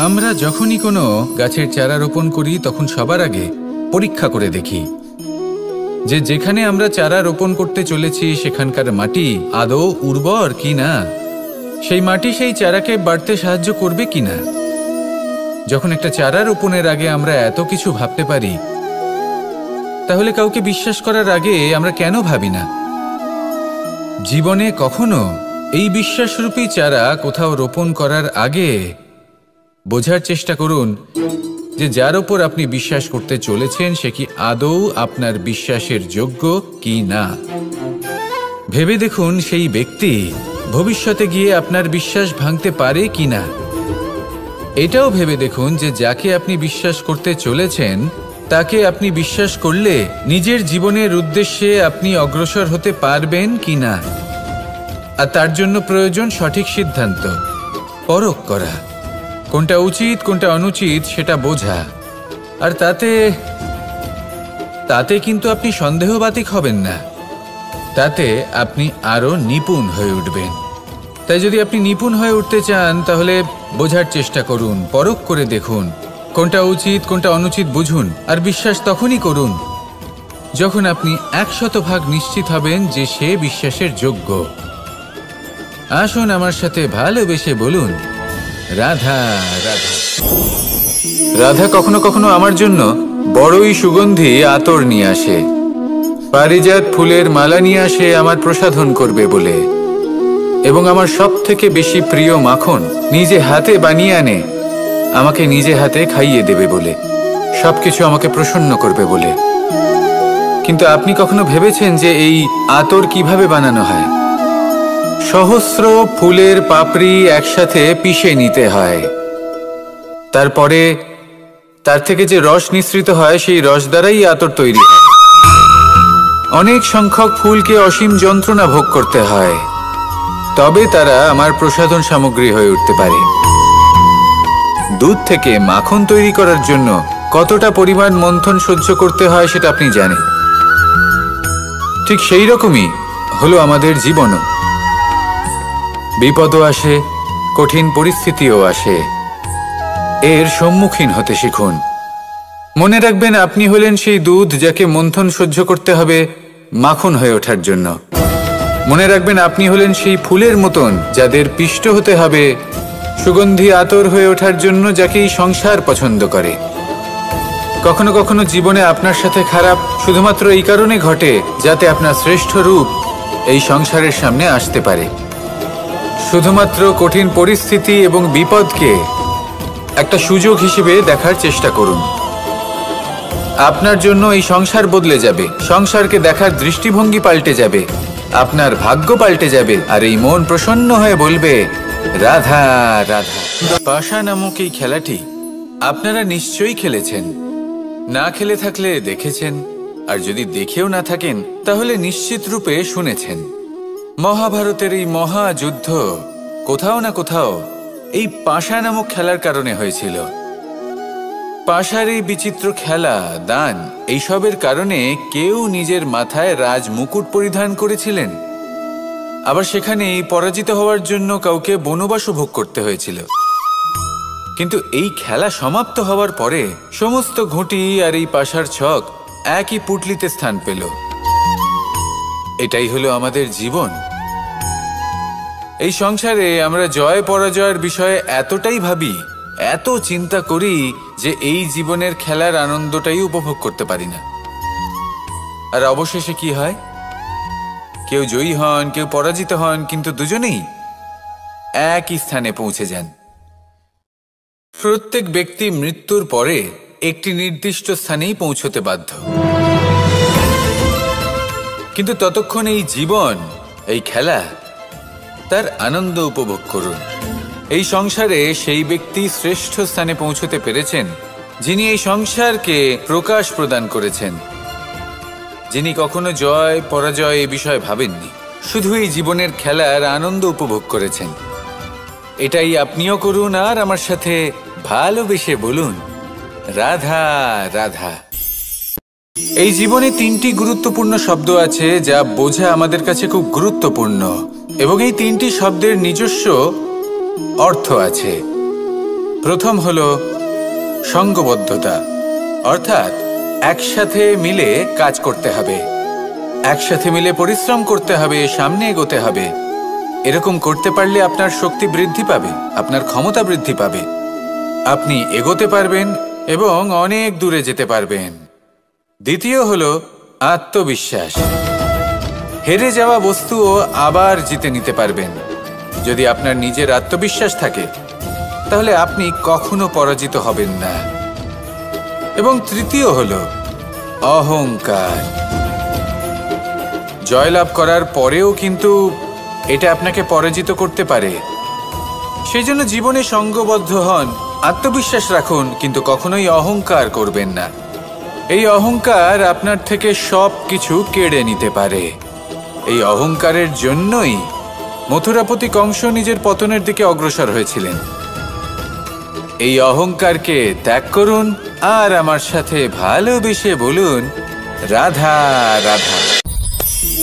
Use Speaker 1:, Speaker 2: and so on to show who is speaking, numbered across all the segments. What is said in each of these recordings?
Speaker 1: আমরা যখনই কোনো গাছের চারা রোপণ করি তখন সবার আগে পরীক্ষা করে দেখি যে যেখানে আমরা চারা রোপণ করতে চলেছি সেখানকার মাটি আদৌ উর্বর কি না, সেই মাটি সেই চারাকে বাড়তে সাহায্য করবে কিনা। যখন একটা চারা রোপণের আগে আমরা এত কিছু ভাবতে পারি, তাহলে কাউকে বিশ্বাস করার আগে আমরা কেন ভাবি না? জীবনে কখনো এই বিশ্বাসরূপী চারা কোথাও রোপণ করার আগে বোঝার চেষ্টা করুন যে যার ওপর আপনি বিশ্বাস করতে চলেছেন সে কি আদৌ আপনার বিশ্বাসের যোগ্য কি না। ভেবে দেখুন সেই ব্যক্তি ভবিষ্যতে গিয়ে আপনার বিশ্বাস ভাঙতে পারে কি না। এটাও ভেবে দেখুন যে যাকে আপনি বিশ্বাস করতে চলেছেন তাকে আপনি বিশ্বাস করলে নিজের জীবনের উদ্দেশ্যে আপনি অগ্রসর হতে পারবেন কি না। আর তার জন্য প্রয়োজন সঠিক সিদ্ধান্ত, পরখ করা, কোনটা উচিত কোনটা অনুচিত সেটা বোঝা। আর তাতে কিন্তু আপনি সন্দেহবাতিক হবেন না, তাতে আপনি আরো নিপুণ হয়ে উঠবেন। তাই যদি আপনি নিপুণ হয়ে উঠতে চান তাহলে বোঝার চেষ্টা করুন, পরখ করে দেখুন, কোনটা উচিত কোনটা অনুচিত বুঝুন। আর বিশ্বাস তখনই করুন যখন আপনি 100% নিশ্চিত হবেন যে সে বিশ্বাসের যোগ্য। আসুন আমার সাথে ভালোবেসে বলুন, রাধা রাধা। রাধা কখনো কখনো আমার জন্য বড়ই সুগন্ধি আতর নিয়ে আসে, পারিজাত ফুলের মালা নিয়ে আসে আমার প্রসাধন করবে বলে, এবং আমার সব থেকে বেশি প্রিয় মাখন নিজে হাতে বানিয়ে আনে আমাকে নিজে হাতে খাইয়ে দেবে বলে, সবকিছু আমাকে প্রসন্ন করবে বলে। কিন্তু আপনি কখনো ভেবেছেন যে এই আতর কিভাবে বানানো হয়? সহস্র ফুলের পাপড়ি একসাথে পিষে নিতে হয়, তারপরে তার থেকে যে রস নিঃসৃত হয় সেই রস দ্বারাই আতর তৈরি হয়। অনেক সংখ্যক ফুলকে অসীম যন্ত্রণা ভোগ করতে হয়, তবে তারা আমার প্রসাধন সামগ্রী হয়ে উঠতে পারে। দুধ থেকে মাখন তৈরি করার জন্য কতটা পরিমাণ মন্থন সহ্য করতে হয় সেটা আপনি জানেন। ঠিক সেই রকমই হলো আমাদের জীবনও। বিপদও আসে, কঠিন পরিস্থিতিও আসে, এর সম্মুখীন হতে শিখুন। মনে রাখবেন আপনি হলেন সেই দুধ যাকে মন্থন সহ্য করতে হবে মাখন হয়ে ওঠার জন্য। মনে রাখবেন আপনি হলেন সেই ফুলের মতন যাদের পিষ্ট হতে হবে সুগন্ধি আতর হয়ে ওঠার জন্য, যাকে এই সংসার পছন্দ করে। কখনো কখনো জীবনে আপনার সাথে খারাপ শুধুমাত্র এই কারণে ঘটে যাতে আপনার শ্রেষ্ঠ রূপ এই সংসারের সামনে আসতে পারে। শুধুমাত্র কঠিন পরিস্থিতি এবং বিপদকে একটা সুযোগ হিসেবে দেখার চেষ্টা করুন। আপনার জন্য এই সংসার বদলে যাবে, সংসারকে দেখার দৃষ্টিভঙ্গি পাল্টে যাবে, আপনার ভাগ্য পাল্টে যাবে, আর এই মন প্রসন্ন হয়ে বলবে রাধা রাধা। পাশা নামক এই খেলাটি আপনারা নিশ্চয়ই খেলেছেন, না খেলে থাকলে দেখেছেন, আর যদি দেখেও না থাকেন তাহলে নিশ্চিত রূপে শুনেছেন। মহাভারতের এই মহাযুদ্ধ কোথাও না কোথাও এই পাশা নামক খেলার কারণে হয়েছিল। পাশার এই বিচিত্র খেলা, দান, এইসবের কারণে কেউ নিজের মাথায় রাজ মুকুট পরিধান করেছিলেন, আবার সেখানে পরাজিত হওয়ার জন্য কাউকে বনবাসও ভোগ করতে হয়েছিল। কিন্তু এই খেলা সমাপ্ত হওয়ার পরে সমস্ত ঘুঁটি আর এই পাশার ছক একই পুটলিতে স্থান পেল। এটাই হলো আমাদের জীবন। এই সংসারে আমরা জয় পরাজয়ের বিষয়ে এতটাই ভাবি, এত চিন্তা করি যে এই জীবনের খেলার আনন্দটাই উপভোগ করতে পারি না। আর অবশেষে কি হয়? কেউ জয়ী হন, কেউ পরাজিত হন, কিন্তু দুজনেই একই স্থানে পৌঁছে যান। প্রত্যেক ব্যক্তি মৃত্যুর পরে একটি নির্দিষ্ট স্থানেই পৌঁছতে বাধ্য, কিন্তু ততক্ষণ এই জীবন, এই খেলা, তার আনন্দ উপভোগ করুন। এই সংসারে সেই ব্যক্তি শ্রেষ্ঠ স্থানে পৌঁছতে পেরেছেন যিনি এই সংসারকে প্রকাশ প্রদান করেছেন, যিনি কখনো জয় পরাজয় এ বিষয়ে ভাবেননি, শুধু এই জীবনের খেলার আনন্দ উপভোগ করেছেন। এটাই আপনিও করুন আর আমার সাথে ভালোবেসে বলুন রাধা রাধা। এই জীবনে তিনটি গুরুত্বপূর্ণ শব্দ আছে যা বোঝা আমাদের কাছে খুব গুরুত্বপূর্ণ, এবং এই তিনটি শব্দের নিজস্ব অর্থ আছে। প্রথম হলো সঙ্গবদ্ধতা, অর্থাৎ একসাথে মিলে কাজ করতে হবে, একসাথে মিলে পরিশ্রম করতে হবে, সামনে এগোতে হবে। এরকম করতে পারলে আপনার শক্তি বৃদ্ধি পাবে, আপনার ক্ষমতা বৃদ্ধি পাবে, আপনি এগোতে পারবেন এবং অনেক দূরে যেতে পারবেন। দ্বিতীয় হলো আত্মবিশ্বাস। হেরে যাওয়া বস্তুও আবার জিতে নিতে পারবেন। যদি আপনার নিজের আত্মবিশ্বাস থাকে তাহলে আপনি কখনো পরাজিত হবেন না। এবং তৃতীয় হলো অহংকার। জয়লাভ করার পরেও কিন্তু এটা আপনাকে পরাজিত করতে পারে। সেই জন্য জীবনে সঙ্গবদ্ধ হন, আত্মবিশ্বাস রাখুন, কিন্তু কখনোই অহংকার করবেন না। এই অহংকার আপনার থেকে সব কিছু কেড়ে নিতে পারে। এই অহংকারের জন্যই মথুরাপতি কংস নিজের পতনের দিকে অগ্রসর হয়েছিলেন। এই অহংকারকে ত্যাগ করুন আর আমার সাথে ভালোবেসে বলুন, রাধা রাধা।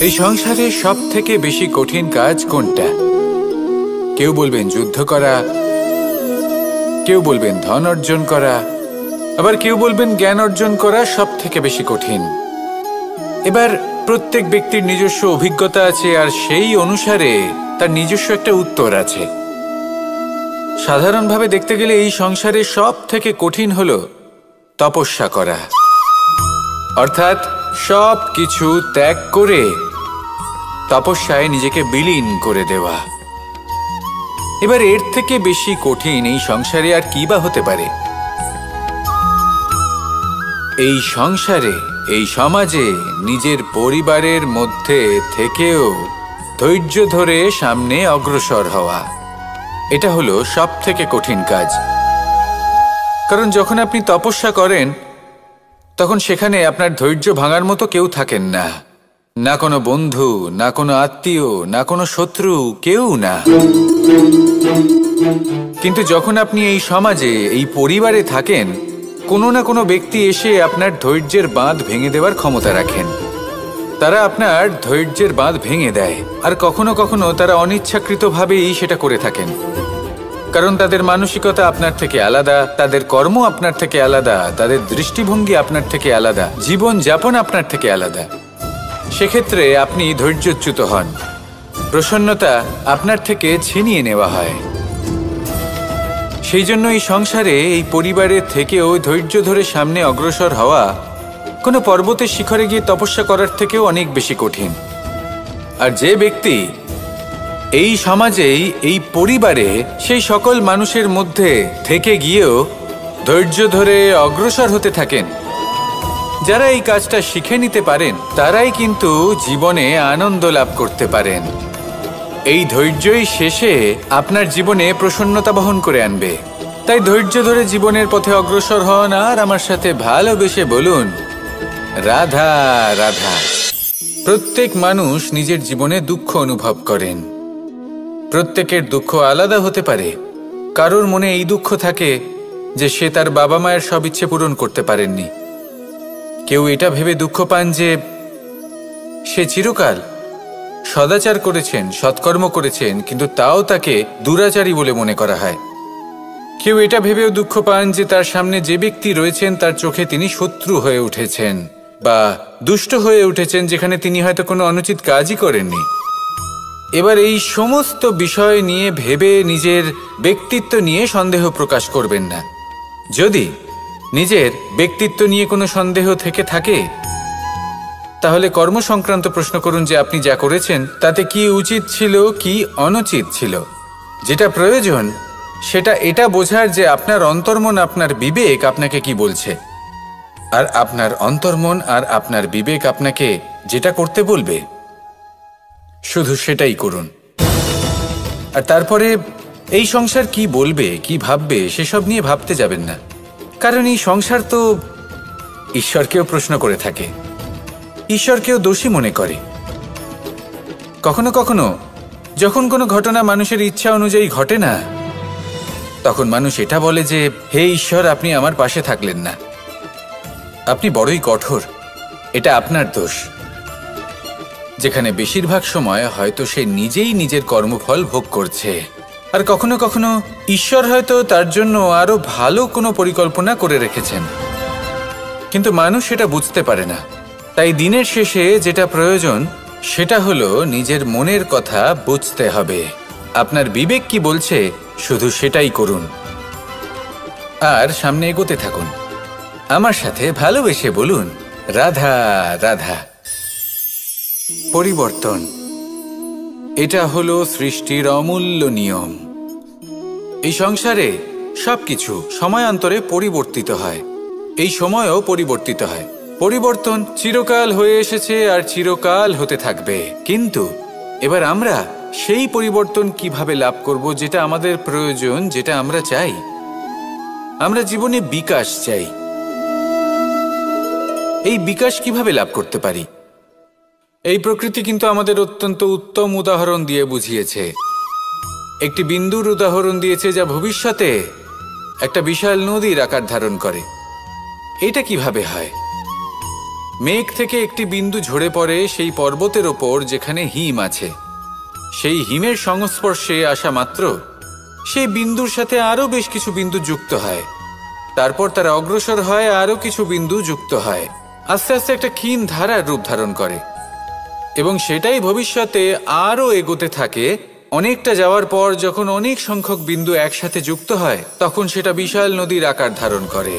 Speaker 1: এই সংসারে সব থেকে বেশি কঠিন কাজ কোনটা? কেউ বলবেন যুদ্ধ করা, কেউ বলবেন ধন অর্জন করা, আবার কেউ বলবেন জ্ঞান অর্জন করা সব থেকে বেশি কঠিন। এবার প্রত্যেক ব্যক্তির নিজস্ব অভিজ্ঞতা আছে আর সেই অনুসারে তার নিজস্ব একটা উত্তর আছে। সাধারণভাবে দেখতে গেলে এই সংসারে সব থেকে কঠিন হলো তপস্যা করা, অর্থাৎ সব কিছু ত্যাগ করে তপস্যায় নিজেকে বিলীন করে দেওয়া। এবার এর থেকে বেশি কঠিন এই সংসারে আর কি বা হতে পারে? এই সংসারে, এই সমাজে, নিজের পরিবারের মধ্যে থেকেও ধৈর্য ধরে সামনে অগ্রসর হওয়া, এটা হলো সব থেকে কঠিন কাজ। কারণ যখন আপনি তপস্যা করেন তখন সেখানে আপনার ধৈর্য ভাঙার মতো কেউ থাকেন না, না কোনো বন্ধু, না কোনো আত্মীয়, না কোনো শত্রু, কেউ না। কিন্তু যখন আপনি এই সমাজে, এই পরিবারে থাকেন, কোনো না কোনো ব্যক্তি এসে আপনার ধৈর্যের বাঁধ ভেঙে দেওয়ার ক্ষমতা রাখেন। তারা আপনার ধৈর্যের বাঁধ ভেঙে দেয়, আর কখনো কখনো তারা অনিচ্ছাকৃতভাবেই সেটা করে থাকেন। কারণ তাদের মানসিকতা আপনার থেকে আলাদা, তাদের কর্ম আপনার থেকে আলাদা, তাদের দৃষ্টিভঙ্গি আপনার থেকে আলাদা, জীবন যাপন আপনার থেকে আলাদা। সেক্ষেত্রে আপনি ধৈর্যচ্যুত হন, প্রসন্নতা আপনার থেকে ছিনিয়ে নেওয়া হয়। সেই জন্য এই সংসারে, এই পরিবারের থেকেও ধৈর্য ধরে সামনে অগ্রসর হওয়া কোনো পর্বতের শিখরে গিয়ে তপস্যা করার থেকেও অনেক বেশি কঠিন। আর যে ব্যক্তি এই সমাজেই, এই পরিবারে, সেই সকল মানুষের মধ্যে থেকে গিয়েও ধৈর্য ধরে অগ্রসর হতে থাকেন, যারা এই কাজটা শিখে নিতে পারেন, তারাই কিন্তু জীবনে আনন্দ লাভ করতে পারেন। এই ধৈর্যই শেষে আপনার জীবনে প্রসন্নতা বহন করে আনবে। তাই ধৈর্য ধরে জীবনের পথে অগ্রসর হন আর আমার সাথে ভালোবেসে বলুন, রাধা রাধা। প্রত্যেক মানুষ নিজের জীবনে দুঃখ অনুভব করেন। প্রত্যেকের দুঃখ আলাদা হতে পারে। কারোর মনে এই দুঃখ থাকে যে সে তার বাবা মায়ের সব ইচ্ছে পূরণ করতে পারেননি। কেউ এটা ভেবে দুঃখ পান যে সে চিরকাল সদাচার করেছেন, সৎকর্ম করেছেন, কিন্তু তাও তাকে দুরাচারী বলে মনে করা হয়। কেউ এটা ভেবেও দুঃখ পান যে তার সামনে যে ব্যক্তি রয়েছেন তার চোখে তিনি শত্রু হয়ে উঠেছেন বা দুষ্ট হয়ে উঠেছেন, যেখানে তিনি হয়তো কোনো অনুচিত কাজই করেননি। এবার এই সমস্ত বিষয় নিয়ে ভেবে নিজের ব্যক্তিত্ব নিয়ে সন্দেহ প্রকাশ করবেন না। যদি নিজের ব্যক্তিত্ব নিয়ে কোনো সন্দেহ থেকে থাকে তাহলে কর্ম সংক্রান্ত প্রশ্ন করুন যে আপনি যা করেছেন তাতে কি উচিত ছিল, কি অনুচিত ছিল। যেটা প্রয়োজন সেটা এটা বোঝার যে আপনার অন্তর্মন, আপনার বিবেক আপনাকে কি বলছে, আর আপনার অন্তর্মন আর আপনার বিবেক আপনাকে যেটা করতে বলবে শুধু সেটাই করুন। আর তারপরে এই সংসার কি বলবে, কি ভাববে সেসব নিয়ে ভাবতে যাবেন না। কারণ এই সংসার তো ঈশ্বরকেও প্রশ্ন করে থাকে, ঈশ্বরকেও দোষী মনে করে। কখনো কখনো যখন কোনো ঘটনা মানুষের ইচ্ছা অনুযায়ী ঘটে না, তখন মানুষ এটা বলে যে হে ঈশ্বর, আপনি আমার পাশে থাকলেন না, আপনি বড়ই কঠোর, এটা আপনার দোষ। যেখানে বেশিরভাগ সময় হয়তো সে নিজেই নিজের কর্মফল ভোগ করছে। আর কখনো কখনো ঈশ্বর হয়তো তার জন্য আরো ভালো কোনো পরিকল্পনা করে রেখেছেন, কিন্তু মানুষ সেটা বুঝতে পারে না। তাই দিনের শেষে যেটা প্রয়োজন সেটা হলো নিজের মনের কথা বুঝতে হবে। আপনার বিবেক কি বলছে শুধু সেটাই করুন আর সামনে এগোতে থাকুন। আমার সাথে ভালোবেসে বলুন, রাধা রাধা। পরিবর্তন, এটা হলো সৃষ্টির অমূল্য নিয়ম। এই সংসারে সবকিছু সময়ান্তরে পরিবর্তিত হয়, এই সময়ও পরিবর্তিত হয়। পরিবর্তন চিরকাল হয়ে এসেছে আর চিরকাল হতে থাকবে। কিন্তু এবার আমরা সেই পরিবর্তন কিভাবে লাভ করব যেটা আমাদের প্রয়োজন, যেটা আমরা চাই। আমরা জীবনে বিকাশ চাই। এই বিকাশ কিভাবে লাভ করতে পারি? এই প্রকৃতি কিন্তু আমাদের অত্যন্ত উত্তম উদাহরণ দিয়ে বুঝিয়েছে। একটি বিন্দুর উদাহরণ দিয়েছে যা ভবিষ্যতে একটা বিশাল নদীর আকার ধারণ করে। এটা কিভাবে হয়? মেঘ থেকে একটি বিন্দু ঝরে পড়ে সেই পর্বতের ওপর যেখানে হিম আছে। সেই হিমের সংস্পর্শে আসা মাত্র সেই বিন্দুর সাথে আরো বেশ কিছু বিন্দু যুক্ত হয়। তারপর তারা অগ্রসর হয়, আরো কিছু বিন্দু যুক্ত হয়, আস্তে আস্তে একটা ক্ষীণ ধারার রূপ ধারণ করে এবং সেটাই ভবিষ্যতে আরো এগোতে থাকে। অনেকটা যাওয়ার পর যখন অনেক সংখ্যক বিন্দু একসাথে যুক্ত হয় তখন সেটা বিশাল নদীর আকার ধারণ করে।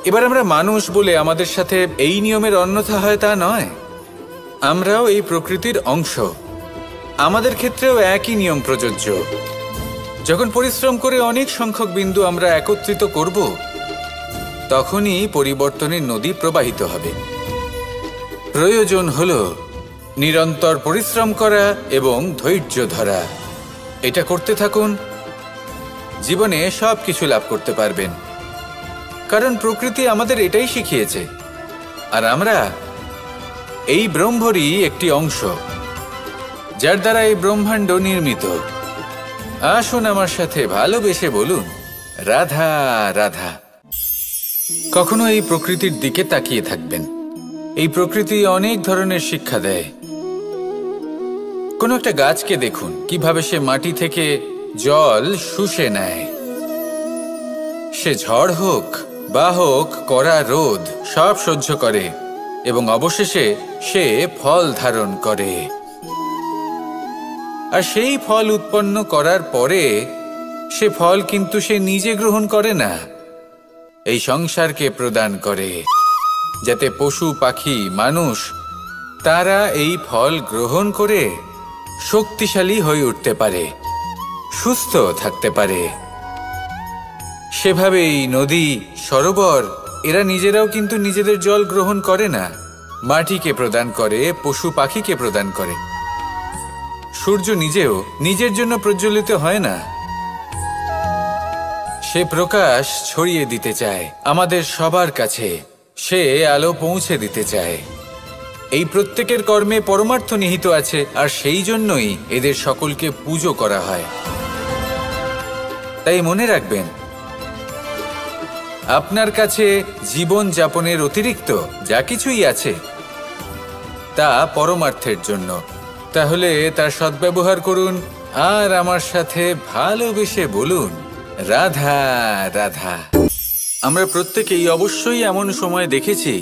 Speaker 1: এবার আমরা মানুষ বলে আমাদের সাথে এই নিয়মের অন্যথা হয় তা নয়। আমরাও এই প্রকৃতির অংশ, আমাদের ক্ষেত্রেও একই নিয়ম প্রযোজ্য। যখন পরিশ্রম করে অনেক সংখ্যক বিন্দু আমরা একত্রিত করব তখনই পরিবর্তনের নদী প্রবাহিত হবে। প্রয়োজন হলো নিরন্তর পরিশ্রম করা এবং ধৈর্য ধরা। এটা করতে থাকুন, জীবনে সব কিছু লাভ করতে পারবেন। কারণ প্রকৃতি আমাদের এটাই শিখিয়েছে, আর আমরা এই ব্রহ্মরই একটি অংশ, যার দ্বারা এই ব্রহ্মাণ্ড নির্মিত। আসুন আমার সাথে ভালোবেসে বলুন, রাধা রাধা। কখনো এই প্রকৃতির দিকে তাকিয়ে থাকবেন। এই প্রকৃতি অনেক ধরনের শিক্ষা দেয়। কোনো একটা গাছকে দেখুন কিভাবে সে মাটি থেকে জল শুষে নেয়। সে ঝড় হোক বা হোক কড়া রোদ সব সহ্য করে এবং অবশেষে সে ফল ধারণ করে। আর সেই ফল উৎপন্ন করার পরে সে ফল কিন্তু সে নিজে গ্রহণ করে না, এই সংসারকে প্রদান করে, যাতে পশু পাখি মানুষ তারা এই ফল গ্রহণ করে শক্তিশালী হয়ে উঠতে পারে, সুস্থ থাকতে পারে। সেভাবেই নদী, সরোবর এরা নিজেরাও কিন্তু নিজেদের জল গ্রহণ করে না, মাটিকে প্রদান করে, পশু পাখিকে প্রদান করে। সূর্য নিজেও নিজের জন্য প্রজ্বলিত হয় না, সে প্রকাশ ছড়িয়ে দিতে চায় আমাদের সবার কাছে, সে আলো পৌঁছে দিতে চায়। এই প্রত্যেকের কর্মে পরমার্থ নিহিত আছে, আর সেই জন্যই এদের সকলকে পুজো করা হয়। তাই মনে রাখবেন, আপনার কাছে জীবন যাপনের অতিরিক্ত যা কিছুই আছে তা পরমার্থের জন্য। তাহলে তার সদ্ব্যবহার করুন আর আমার সাথে ভালোবেসে বলুন, রাধা রাধা। আমরা প্রত্যেকেই অবশ্যই এমন সময় দেখেছি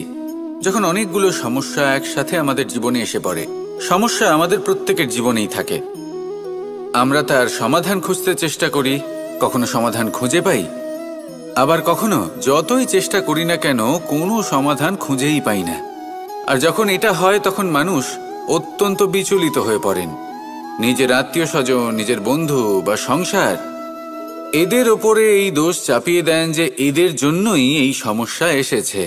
Speaker 1: যখন অনেকগুলো সমস্যা একসাথে আমাদের জীবনে এসে পড়ে। সমস্যা আমাদের প্রত্যেকের জীবনেই থাকে। আমরা তার সমাধান খুঁজতে চেষ্টা করি, কখনো সমাধান খুঁজে পাই, আবার কখনো যতই চেষ্টা করি না কেন কোনো সমাধান খুঁজেই পাই না। আর যখন এটা হয় তখন মানুষ অত্যন্ত বিচলিত হয়ে পড়েন। নিজের আত্মীয় স্বজন, নিজের বন্ধু বা সংসার এদের ওপরে এই দোষ চাপিয়ে দেন যে এদের জন্যই এই সমস্যা এসেছে।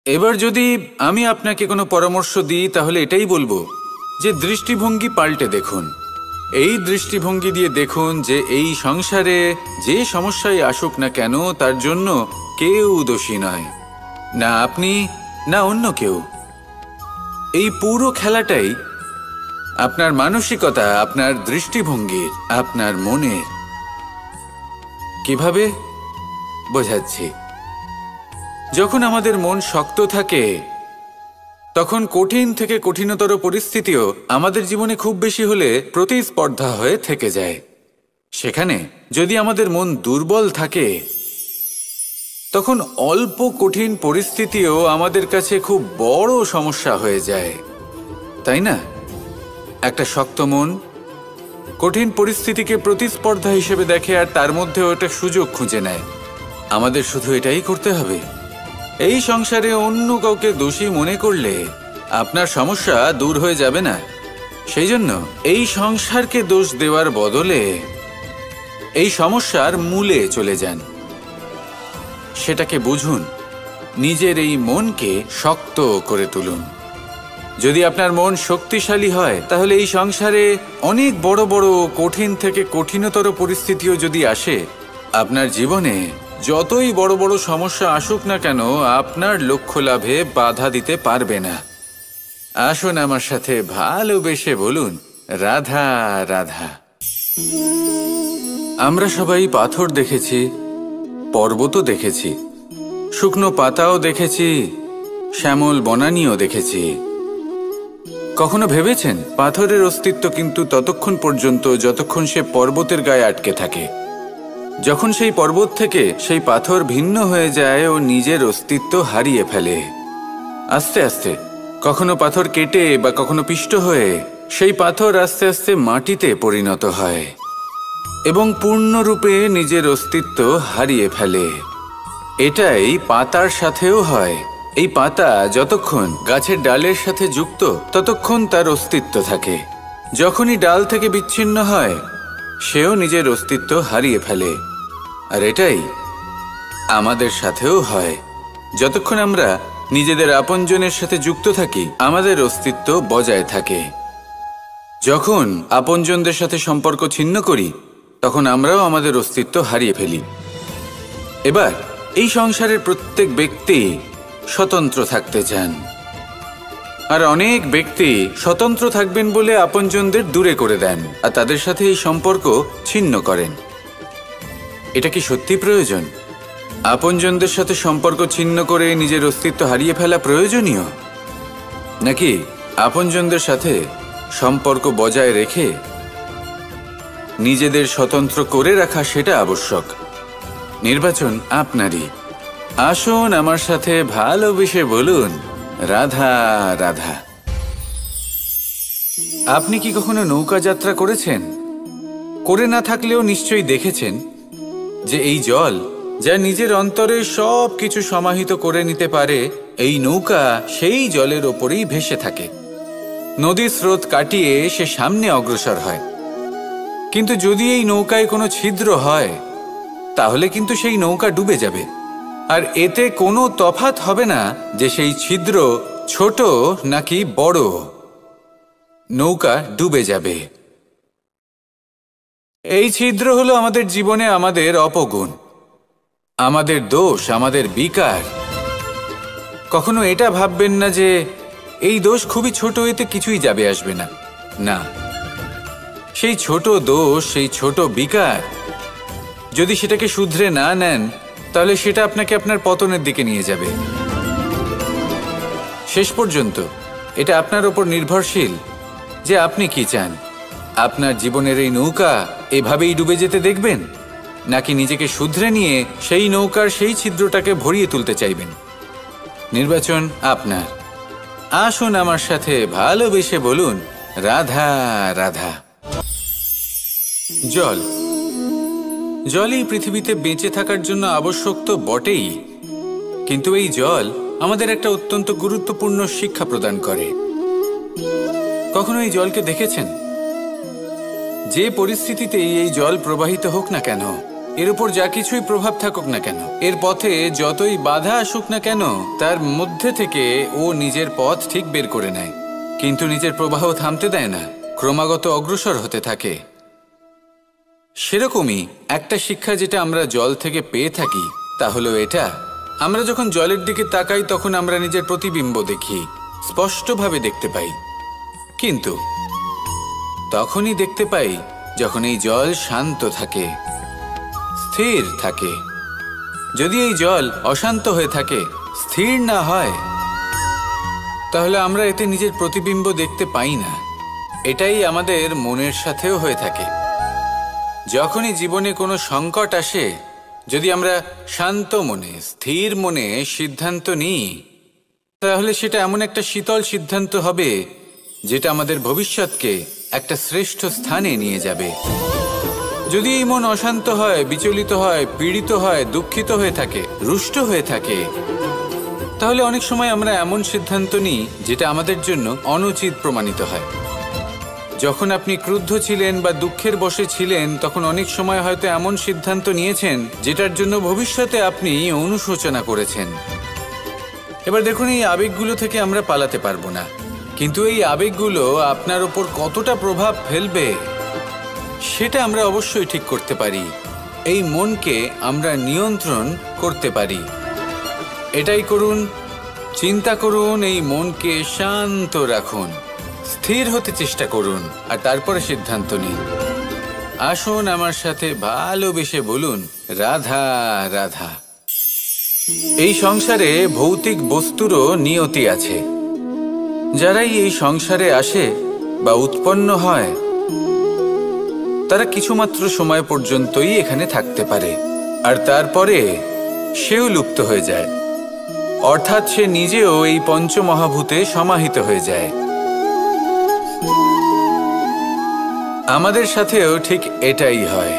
Speaker 1: এবার যদি আমি আপনাকে কোনো পরামর্শ দিই তাহলে এটাই বলবো যে দৃষ্টিভঙ্গি পাল্টে দেখুন। এই দৃষ্টিভঙ্গি দিয়ে দেখুন যে এই সংসারে যে সমস্যাই আসুক না কেন তার জন্য কেউ দোষী নয়, না আপনি না অন্য কেউ। এই পুরো খেলাটাই আপনার মানসিকতা, আপনার দৃষ্টিভঙ্গির, আপনার মনের। কিভাবে বোঝাচ্ছি? যখন আমাদের মন শক্ত থাকে তখন কঠিন থেকে কঠিনতর পরিস্থিতিও আমাদের জীবনে খুব বেশি হলে প্রতিস্পর্ধা হয়ে থেকে যায়। সেখানে যদি আমাদের মন দুর্বল থাকে, তখন অল্প কঠিন পরিস্থিতিও আমাদের কাছে খুব বড় সমস্যা হয়ে যায়, তাই না? একটা শক্ত মন কঠিন পরিস্থিতিকে প্রতিস্পর্ধা হিসেবে দেখে আর তার মধ্যে ওটা সুযোগ খুঁজে নেয়। আমাদের শুধু এটাই করতে হবে। এই সংসারে অন্য কাউকে দোষী মনে করলে আপনার সমস্যা দূর হয়ে যাবে না। সেই জন্য এই সংসারকে দোষ দেওয়ার বদলে এই সমস্যার মূলে চলে যান, সেটাকে বুঝুন, নিজের এই মনকে শক্ত করে তুলুন। যদি আপনার মন শক্তিশালী হয়, তাহলে এই সংসারে অনেক বড় বড় কঠিন থেকে কঠিনতর পরিস্থিতিও যদি আসে, আপনার জীবনে যতই বড় বড় সমস্যা আসুক না কেন, আপনার লক্ষ্য লাভে বাধা দিতে পারবে না। আসুন আমার সাথে ভালোবেসে বলুন, রাধা রাধা। আমরা সবাই পাথর দেখেছি, পর্বতও দেখেছি, শুকনো পাতাও দেখেছি, শ্যামল বনানীও দেখেছি। কখনো ভেবেছেন পাথরের অস্তিত্ব কিন্তু ততক্ষণ পর্যন্ত যতক্ষণ সে পর্বতের গায়ে আটকে থাকে। যখন সেই পর্বত থেকে সেই পাথর ভিন্ন হয়ে যায় ও নিজের অস্তিত্ব হারিয়ে ফেলে। আস্তে আস্তে কখনো পাথর কেটে বা কখনো পিষ্ট হয়ে সেই পাথর আস্তে আস্তে মাটিতে পরিণত হয় এবং পূর্ণরূপে নিজের অস্তিত্ব হারিয়ে ফেলে। এটাই পাতার সাথেও হয়। এই পাতা যতক্ষণ গাছের ডালের সাথে যুক্ত ততক্ষণ তার অস্তিত্ব থাকে। যখনই ডাল থেকে বিচ্ছিন্ন হয়, সেও নিজের অস্তিত্ব হারিয়ে ফেলে। আর এটাই আমাদের সাথেও হয়। যতক্ষণ আমরা নিজেদের আপনজনের সাথে যুক্ত থাকি, আমাদের অস্তিত্ব বজায় থাকে। যখন আপনজনদের সাথে সম্পর্ক ছিন্ন করি, তখন আমরাও আমাদের অস্তিত্ব হারিয়ে ফেলি। এবার এই সংসারের প্রত্যেক ব্যক্তি স্বতন্ত্র থাকতে চান, আর অনেক ব্যক্তি স্বতন্ত্র থাকবেন বলে আপনজনদের দূরে করে দেন আর তাদের সাথে এই সম্পর্ক ছিন্ন করেন। এটা কি সত্যি প্রয়োজন? আপনজনদের সাথে সম্পর্ক ছিন্ন করে নিজের অস্তিত্ব হারিয়ে ফেলা প্রয়োজনীয়, নাকি আপনজনদের সাথে সম্পর্ক বজায় রেখে নিজেদের স্বতন্ত্র করে রাখা সেটা আবশ্যক? নির্বাচন আপনারই। আসুন আমার সাথে ভালোবেসে বলুন, রাধা রাধা। আপনি কি কখনো নৌকা যাত্রা করেছেন? করে না থাকলেও নিশ্চয়ই দেখেছেন যে এই জল যা নিজের অন্তরে সব কিছু সমাহিত করে নিতে পারে, এই নৌকা সেই জলের ওপরেই ভেসে থাকে। নদীর স্রোত কাটিয়ে সে সামনে অগ্রসর হয়। কিন্তু যদি এই নৌকায় কোনো ছিদ্র হয়, তাহলে কিন্তু সেই নৌকা ডুবে যাবে। আর এতে কোনো তফাৎ হবে না যে সেই ছিদ্র ছোট নাকি বড়, নৌকা ডুবে যাবে। এই ছিদ্র হলো আমাদের জীবনে আমাদের অপগুণ, আমাদের দোষ, আমাদের বিকার। কখনো এটা ভাববেন না যে এই দোষ খুবই ছোট, এতে কিছুই যাবে আসবে না। না, সেই ছোট দোষ, সেই ছোট বিকার যদি সেটাকে শুধরে না নেন, তাহলে সেটা আপনাকে আপনার পতনের দিকে নিয়ে যাবে। শেষ পর্যন্ত এটা আপনার ওপর নির্ভরশীল যে আপনি কি চান। আপনার জীবনের এই নৌকা এভাবেই ডুবে যেতে দেখবেন, নাকি নিজেকে শুধরে নিয়ে সেই নৌকার সেই ছিদ্রটাকে ভরিয়ে তুলতে চাইবেন? নির্বাচন আপনার। আসুন আমার সাথে ভালোবেসে বলুন, রাধা রাধা। জল, জলই পৃথিবীতে বেঁচে থাকার জন্য আবশ্যক তো বটেই, কিন্তু এই জল আমাদের একটা অত্যন্ত গুরুত্বপূর্ণ শিক্ষা প্রদান করে। কখনো এই জলকে দেখেছেন? যে পরিস্থিতিতেই এই জল প্রবাহিত হোক না কেন, এর উপর যা কিছুই প্রভাব থাকুক না কেন, এর পথে যতই বাধা আসুক না কেন, তার মধ্যে থেকে ও নিজের পথ ঠিক বের করে নেয়, কিন্তু নিজের প্রবাহ থামতে দেয় না, ক্রমাগত অগ্রসর হতে থাকে। সেরকমই একটা শিক্ষা যেটা আমরা জল থেকে পেয়ে থাকি, তা হলো এটা: আমরা যখন জলের দিকে তাকাই, তখন আমরা নিজের প্রতিবিম্ব দেখি, স্পষ্টভাবে দেখতে পাই। কিন্তু তখনই দেখতে পাই যখন এই জল শান্ত থাকে, স্থির থাকে। যদি এই জল অশান্ত হয়ে থাকে, স্থির না হয়, তাহলে আমরা এতে নিজের প্রতিবিম্ব দেখতে পাই না। এটাই আমাদের মনের সাথেও হয়ে থাকে। যখনই জীবনে কোনো সংকট আসে, যদি আমরা শান্ত মনে স্থির মনে সিদ্ধান্ত নিই, তাহলে সেটা এমন একটা শীতল সিদ্ধান্ত হবে যেটা আমাদের ভবিষ্যৎকে একটা শ্রেষ্ঠ স্থানে নিয়ে যাবে। যদি এই মন অশান্ত হয়, বিচলিত হয়, পীড়িত হয়, দুঃখিত হয়ে থাকে, রুষ্ট হয়ে থাকে, তাহলে অনেক সময় আমরা এমন সিদ্ধান্ত নিই যেটা আমাদের জন্য অনুচিত প্রমাণিত হয়। যখন আপনি ক্রুদ্ধ ছিলেন বা দুঃখের বশে ছিলেন, তখন অনেক সময় হয়তো এমন সিদ্ধান্ত নিয়েছেন যেটার জন্য ভবিষ্যতে আপনি অনুশোচনা করেছেন। এবার দেখুন, এই আবেগগুলো থেকে আমরা পালাতে পারবো না, কিন্তু এই আবেগগুলো আপনার উপর কতটা প্রভাব ফেলবে সেটা আমরা অবশ্যই ঠিক করতে পারি। এই মনকে আমরা নিয়ন্ত্রণ করতে পারি। এটাই করুন, চিন্তা করুন, এই মনকে শান্ত রাখুন, স্থির হতে চেষ্টা করুন, আর তারপরে সিদ্ধান্ত নিন। আসুন আমার সাথে ভালোবেসে বলুন, রাধা রাধা। এই সংসারে ভৌতিক বস্তুরও নিয়তি আছে। যারাই এই সংসারে আসে বা উৎপন্ন হয়, তারা কিছুমাত্র সময় পর্যন্তই এখানে থাকতে পারে, আর তারপরে সেও লুপ্ত হয়ে যায়, অর্থাৎ সে নিজেও এই পঞ্চমহাভূতে সমাহিত হয়ে যায়। আমাদের সাথেও ঠিক এটাই হয়।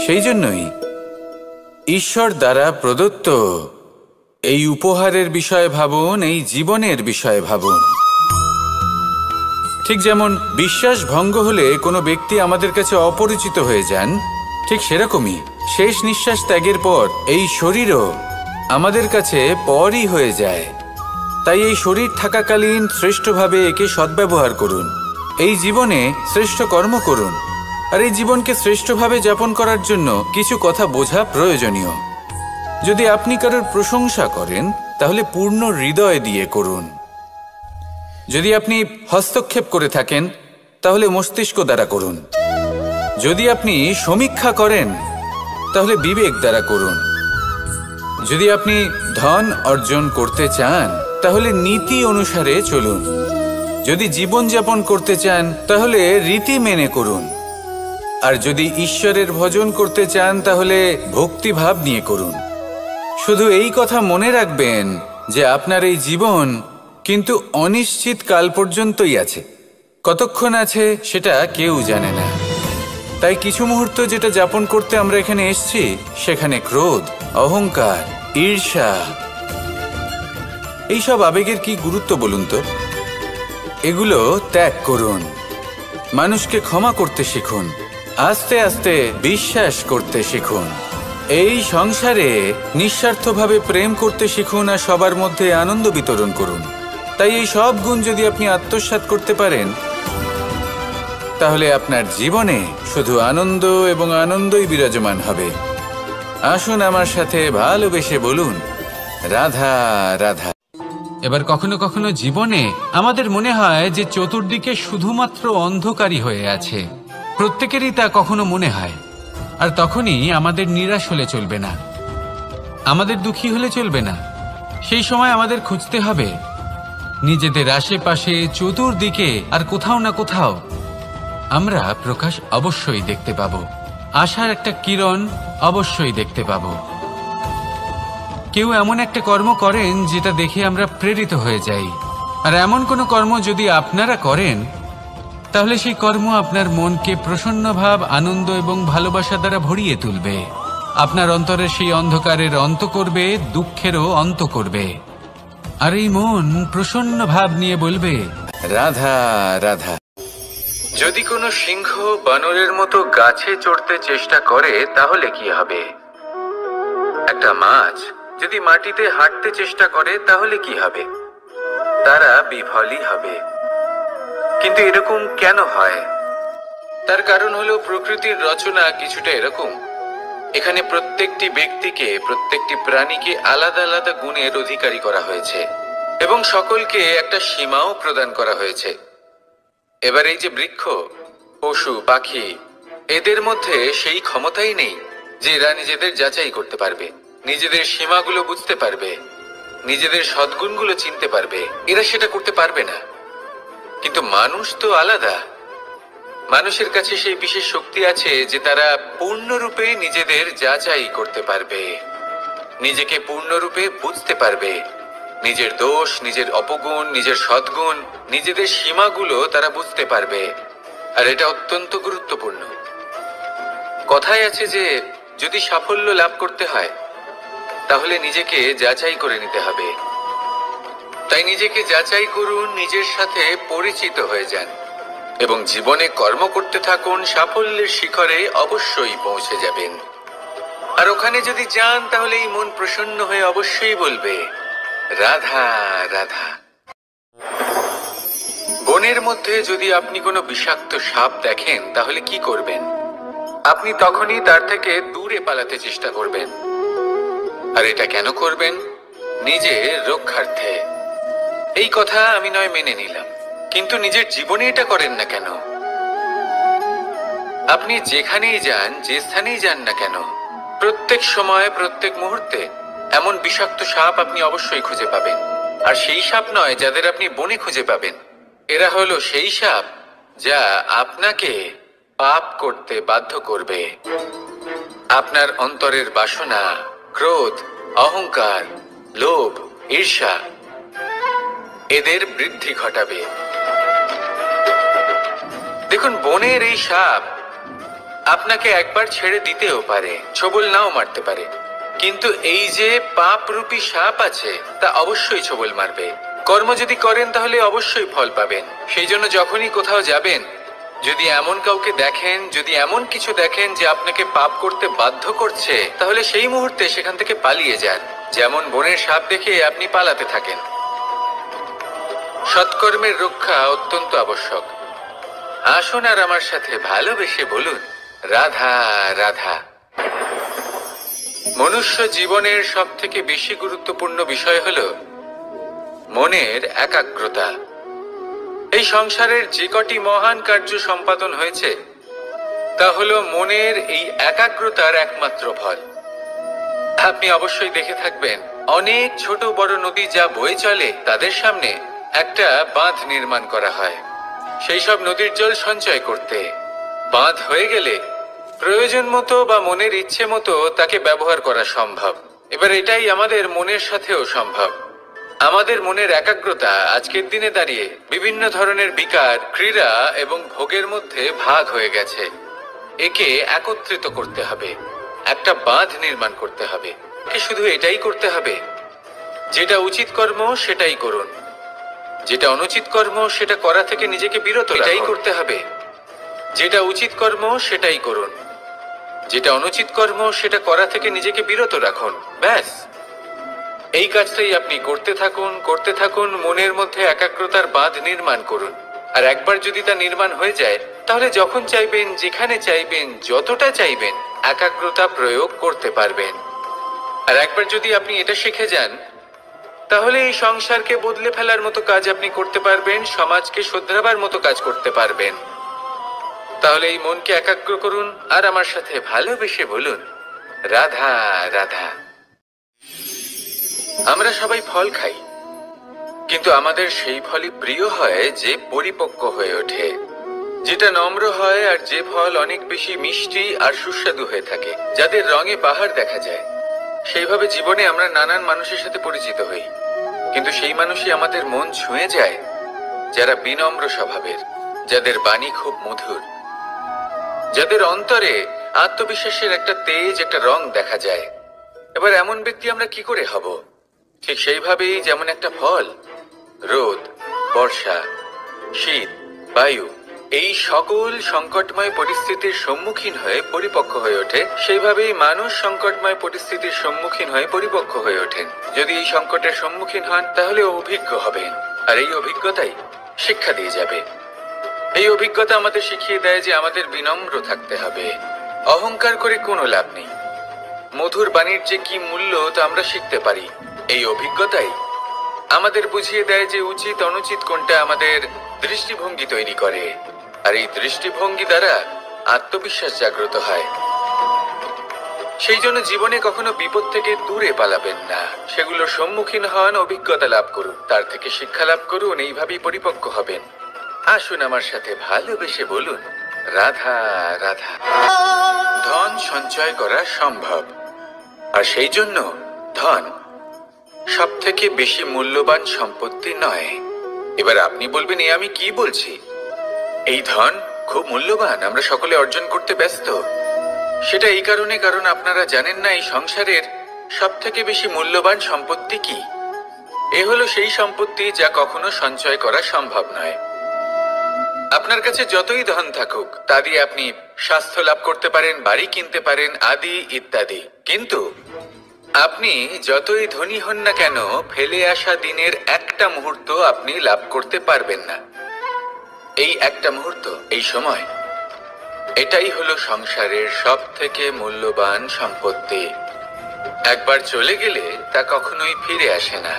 Speaker 1: সেই জন্যই ঈশ্বর দ্বারা প্রদত্ত এই উপহারের বিষয়ে ভাবুন, এই জীবনের বিষয়ে ভাবুন। ঠিক যেমন বিশ্বাস ভঙ্গ হলে কোনো ব্যক্তি আমাদের কাছে অপরিচিত হয়ে যান, ঠিক সেরকমই শেষ নিঃশ্বাস ত্যাগের পর এই শরীরও আমাদের কাছে পরই হয়ে যায়। তাই এই শরীর থাকাকালীন শ্রেষ্ঠভাবে একে সদ্ব্যবহার করুন, এই জীবনে শ্রেষ্ঠ কর্ম করুন, আর এই জীবনকে শ্রেষ্ঠভাবে যাপন করার জন্য কিছু কথা বোঝা প্রয়োজনীয়। যদি আপনি কারোর প্রশংসা করেন, তাহলে পূর্ণ হৃদয় দিয়ে করুন। যদি আপনি হস্তক্ষেপ করে থাকেন, তাহলে মস্তিষ্ক দ্বারা করুন। যদি আপনি সমীক্ষা করেন, তাহলে বিবেক দ্বারা করুন। যদি আপনি ধন অর্জন করতে চান, তাহলে নীতি অনুসারে চলুন। যদি জীবনযাপন করতে চান, তাহলে রীতি মেনে করুন। আর যদি ঈশ্বরের ভজন করতে চান, তাহলে ভক্তিভাব নিয়ে করুন। শুধু এই কথা মনে রাখবেন যে আপনার এই জীবন কিন্তু অনিশ্চিত কাল পর্যন্তই আছে। কতক্ষণ আছে সেটা কেউ জানে না। তাই কিছু মুহূর্ত যেটা যাপন করতে আমরা এখানে এসেছি, সেখানে ক্রোধ, অহংকার, ঈর্ষা, এইসব আবেগের কি গুরুত্ব বলুন তো? এগুলো ত্যাগ করুন। মানুষকে ক্ষমা করতে শিখুন, আস্তে আস্তে বিশ্বাস করতে শিখুন। এই সংসারে নিঃস্বার্থভাবে প্রেম করতে শিখুন, আর সবার মধ্যে আনন্দ বিতরণ করুন। তাই এই সব গুণ যদি আপনি আত্মসাৎ করতে পারেন, তাহলে আপনার জীবনে শুধু আনন্দ এবং আনন্দই বিরাজমান হবে। আসুন আমার সাথে ভালোবেসে বলুন, রাধা রাধা। এবার কখনো কখনো জীবনে আমাদের মনে হয় যে চতুর্দিকে শুধুমাত্র অন্ধকারই হয়ে আছে। প্রত্যেকেরই তা কখনো মনে হয়। আর তখনই আমাদের নিরাশ হলে চলবে না, আমাদের দুঃখী হলে চলবে না। সেই সময় আমাদের খুঁজতে হবে নিজেদের আশেপাশে, চতুর্দিকে, আর কোথাও না কোথাও আমরা প্রকাশ অবশ্যই দেখতে পাবো, আশার একটা কিরণ অবশ্যই দেখতে পাবো। কেউ এমন একটা কর্ম করেন যেটা দেখে আমরা প্রেরিত হয়ে যাই, আর এমন কোনো কর্ম যদি আপনারা করেন, তাহলে সেই কর্ম আপনার মনকে প্রসন্ন ভাব, আনন্দ এবং ভালোবাসা দ্বারা ভরিয়ে তুলবে। আপনার অন্তরের সেই অন্ধকারের অন্ত করবে, দুঃখেরও অন্ত করবে। আর এই মন প্রসন্ন ভাব নিয়ে বলবে, রাধা রাধা। যদি কোনো সিংহ বানরের মতো গাছে চড়তে চেষ্টা করে, তাহলে কি হবে? একটা মাছ যদি মাটিতে হাঁটতে চেষ্টা করে, তাহলে কি হবে? তারা বিফলই হবে। কিন্তু এরকম কেন হয়? তার কারণ হলো প্রকৃতির রচনা কিছুটা এরকম। এখানে প্রত্যেকটি ব্যক্তিকে, প্রত্যেকটি প্রাণীকে আলাদা আলাদা গুণের অধিকারী করা হয়েছে, এবং সকলকে একটা সীমাও প্রদান করা হয়েছে। এবার এই যে বৃক্ষ, পশু, পাখি, এদের মধ্যে সেই ক্ষমতাই নেই যে এরা নিজেদের যাচাই করতে পারবে, নিজেদের সীমাগুলো বুঝতে পারবে, নিজেদের সদ্গুণগুলো চিনতে পারবে। এরা সেটা করতে পারবে না। কিন্তু মানুষ তো আলাদা। মানুষের কাছে সেই বিশেষ শক্তি আছে যে তারা পূর্ণরূপে নিজেদের যাচাই করতে পারবে, নিজেকে পূর্ণরূপে বুঝতে পারবে, নিজের দোষ, নিজের অপগুণ, নিজের সদ্গুণ, নিজেদের সীমাগুলো তারা বুঝতে পারবে। আর এটা অত্যন্ত গুরুত্বপূর্ণ। কথায় আছে যে যদি সাফল্য লাভ করতে হয় তাহলে নিজেকে যাচাই করে নিতে হবে। তাই নিজেকে যাচাই করুন, নিজের সাথে পরিচিত হয়ে যান এবং জীবনে কর্ম করতে থাকুন। সাফল্যের শিখরে অবশ্যই পৌঁছে যাবেন। আর ওখানে যদি যান তাহলে এই মন প্রসন্ন হয়ে অবশ্যই বলবে, রাধা রাধা। বনের মধ্যে যদি আপনি কোনো বিষাক্ত সাপ দেখেন তাহলে কি করবেন? আপনি তখনই তার থেকে দূরে পালাতে চেষ্টা করবেন। আর এটা কেন করবেন? নিজের রক্ষার্থে। এই কথা আমি নয় মেনে নিলাম, কিন্তু নিজের জীবনে এটা করেন না কেন? আপনি যেখানেই যান, যে স্থানেই যান না কেন, প্রত্যেক সময়, প্রত্যেক মুহূর্তে এমন বিষাক্ত সাপ আপনি অবশ্যই খুঁজে পাবেন। আর সেই সাপ নয় যাদের আপনি বনে খুঁজে পাবেন, এরা হলো সেই সাপ যা আপনাকে পাপ করতে বাধ্য করবে। আপনার অন্তরের বাসনা, ক্রোধ, অহংকার, লোভ, ঈর্ষা এদের বৃদ্ধি ঘটাবে। দেখুন, বনের এই সাপ আপনাকে একবার ছেড়ে দিতেও পারে, ছোবল নাও মারতে পারে, কিন্তু এই যে পাপরূপী সাপ আছে তা অবশ্যই ছোবল মারবে। কর্ম যদি করেন তাহলে অবশ্যই ফল পাবেন। সেই জন্য যখনই কোথাও যাবেন, যদি এমন কাউকে দেখেন, যদি এমন কিছু দেখেন যে আপনাকে পাপ করতে বাধ্য করছে, তাহলে সেই মুহূর্তে সেখান থেকে পালিয়ে যান। যেমন বনের সাপ দেখে আপনি পালাতে থাকেন। সৎকর্মের রক্ষা অত্যন্ত আবশ্যক। আসুন আর আমার সাথে ভালোবেসে বলুন, রাধা রাধা। মনুষ্য জীবনের সব থেকে বেশি গুরুত্বপূর্ণ বিষয় হলো মনের একাগ্রতা। এই সংসারের যে কটি মহান কার্য সম্পাদন হয়েছে তা হলো মনের এই একাগ্রতার একমাত্র ফল। আপনি অবশ্যই দেখে থাকবেন, অনেক ছোট বড় নদী যা বয়ে চলে তাদের সামনে একটা বাঁধ নির্মাণ করা হয় সেই সব নদীর জল সঞ্চয় করতে। বাঁধ হয়ে গেলে প্রয়োজন মতো বা মনের ইচ্ছে মতো তাকে ব্যবহার করা সম্ভব। এবার এটাই আমাদের মনের সাথেও সম্ভব। আমাদের মনের একাগ্রতা আজকের দিনে দাঁড়িয়ে বিভিন্ন ধরনের বিকার, ক্রীড়া এবং ভোগের মধ্যে ভাগ হয়ে গেছে। একে একত্রিত করতে হবে, একটা বাঁধ নির্মাণ করতে হবে। একে শুধু এটাই করতে হবে, যেটা উচিত কর্ম সেটাই করুন, যেটা অনুচিত কর্ম সেটা করা থেকে নিজেকে বিরত রাখুন। এটাই করতে হবে, যেটা উচিত কর্ম সেটাই করুন, যেটা অনুচিত কর্ম সেটা করা থেকে নিজেকে বিরত রাখুন। ব্যাস, এই কাজটাই আপনি করতে থাকুন, করতে থাকুন। মনের মধ্যে একাগ্রতার বাঁধ নির্মাণ করুন। আর একবার যদি তা নির্মাণ হয়ে যায় তাহলে যখন চাইবেন, যেখানে চাইবেন, যতটা চাইবেন একাগ্রতা প্রয়োগ করতে পারবেন। আর একবার যদি আপনি এটা শিখে যান তাহলে এই সংসারকে বদলে ফেলার মতো কাজ আপনি করতে পারবেন, সমাজকে শুধরাবার মতো কাজ করতে পারবেন। তাহলে এই মনকে একাগ্র করুন আর আমার সাথে ভালোবেসে বলুন, রাধা রাধা। আমরা সবাই ফল খাই, কিন্তু আমাদের সেই ফলই প্রিয় হয় যে পরিপক্ক হয়ে ওঠে, যেটা নম্র হয়, আর যে ফল অনেক বেশি মিষ্টি আর সুস্বাদু হয়ে থাকে, যাদের রঙে বাহার দেখা যায়। সেইভাবে জীবনে আমরা নানান মানুষের সাথে পরিচিত হই, কিন্তু সেই মানুষই আমাদের মন ছুঁয়ে যায় যারা বিনম্র স্বভাবের, যাদের বাণী খুব মধুর, যাদের অন্তরে আত্মবিশ্বাসের একটা তেজ, একটা রং দেখা যায়। এবার এমন ব্যক্তি আমরা কি করে হব? ঠিক সেইভাবেই যেমন একটা ফল রোদ, বর্ষা, শীত, বায়ু এই সকল সংকটময় পরিস্থিতির সম্মুখীন হয়ে পরিপক্ক হয়ে ওঠে, সেইভাবেই মানুষ সংকটময় পরিস্থিতির সম্মুখীন হয়ে পরিপক্ক হয়ে ওঠেন। যদি এই সংকটের সম্মুখীন হন তাহলে অভিজ্ঞ হবেন, আর এই অভিজ্ঞতাই শিক্ষা দিয়ে যাবে। এই অভিজ্ঞতা আমাদের শিখিয়ে দেয় যে আমাদের বিনম্র থাকতে হবে। অহংকার করে কোনো লাভ নেই। মধুর বাণীর যে কি মূল্য তা আমরা শিখতে পারি। এই অভিজ্ঞতাই আমাদের বুঝিয়ে দেয় যে উচিত অনুচিত কোনটা, আমাদের দৃষ্টিভঙ্গি তৈরি করে, আর এই দৃষ্টিভঙ্গি দ্বারা আত্মবিশ্বাস জাগ্রত হয়। সেই জন্য জীবনে কখনো বিপদ থেকে দূরে পালাবেন না, সেগুলোর সম্মুখীন হন, অভিজ্ঞতা লাভ করুন, তার থেকে শিক্ষা লাভ করুন, এইভাবেই পরিপক্ক হবেন। আসুন আমার সাথে ভালোবেসে বলুন, রাধা রাধা। ধন সঞ্চয় করা সম্ভব, আর সেই জন্য ধন সব থেকে বেশি মূল্যবান সম্পত্তি নয়। এবার আপনি বলবেন, এ আমি কি বলছি? এই ধন খুব মূল্যবান, আমরা সকলে অর্জন করতে ব্যস্ত। সেটা এই কারণে, কারণ আপনারা জানেন না এই সংসারের সব থেকে বেশি মূল্যবান সম্পত্তি কি। এ হলো সেই সম্পত্তি যা কখনো সঞ্চয় করা সম্ভব নয়। আপনার কাছে যতই ধন থাকুক তা দিয়ে আপনি স্বাস্থ্য লাভ করতে পারেন, বাড়ি কিনতে পারেন, আদি ইত্যাদি, কিন্তু আপনি যতই ধনী হন না কেন, ফেলে আসা দিনের একটা মুহূর্ত আপনি লাভ করতে পারবেন না। এই একটা মুহূর্ত, এই সময়, এটাই হলো সংসারের সব থেকে মূল্যবান সম্পত্তি। একবার চলে গেলে তা কখনোই ফিরে আসে না।